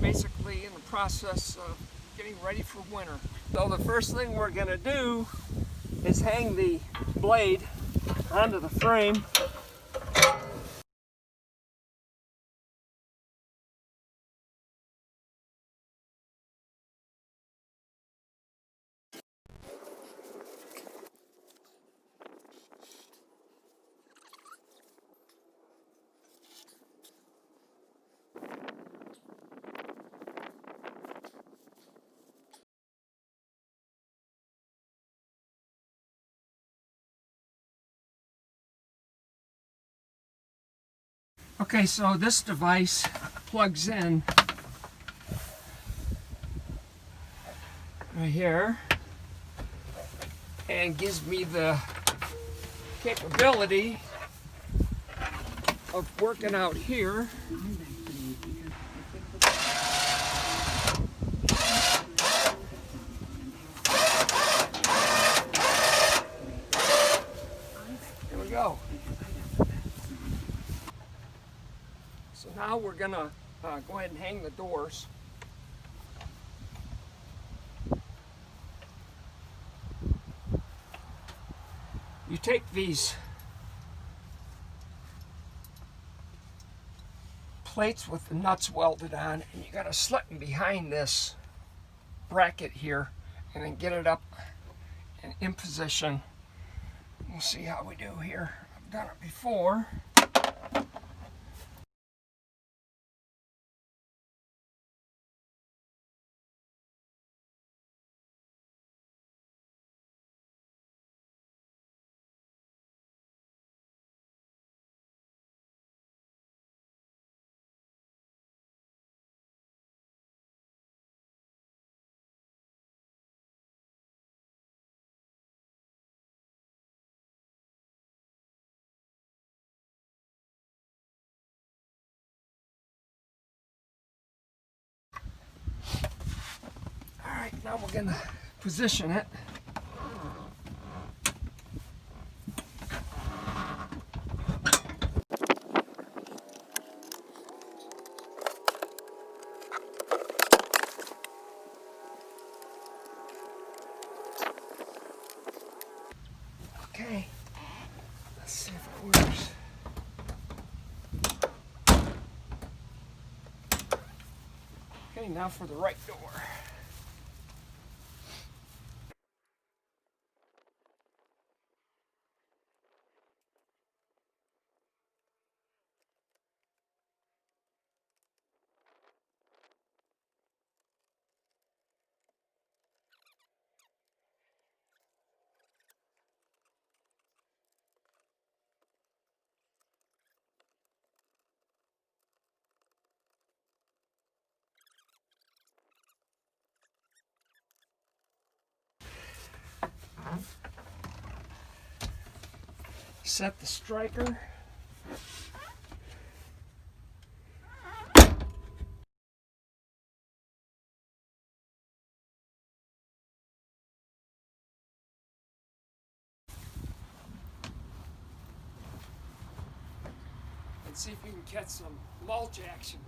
basically in the process of getting ready for winter. So the first thing we're going to do is hang the blade onto the frame. Okay, so this device plugs in right here and gives me the capability of working out here. There we go. So now we're gonna go ahead and hang the doors. You take these plates with the nuts welded on, and you gotta slip them behind this bracket here and then get it up and in position. We'll see how we do here. I've done it before. Alright, now we're going to position it. Okay, let's see if it works. Okay, now for the right door. Set the striker. And see if you can catch some mulch action.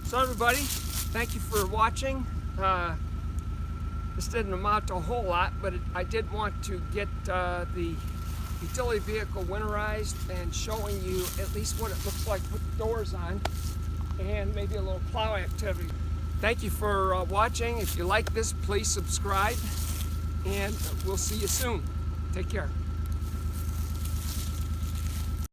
So everybody, thank you for watching. This didn't amount to a whole lot, but I did want to get the utility vehicle winterized and showing you at least what it looks like with the doors on and maybe a little plow activity. Thank you for watching. If you like this, please subscribe, and we'll see you soon. Take care.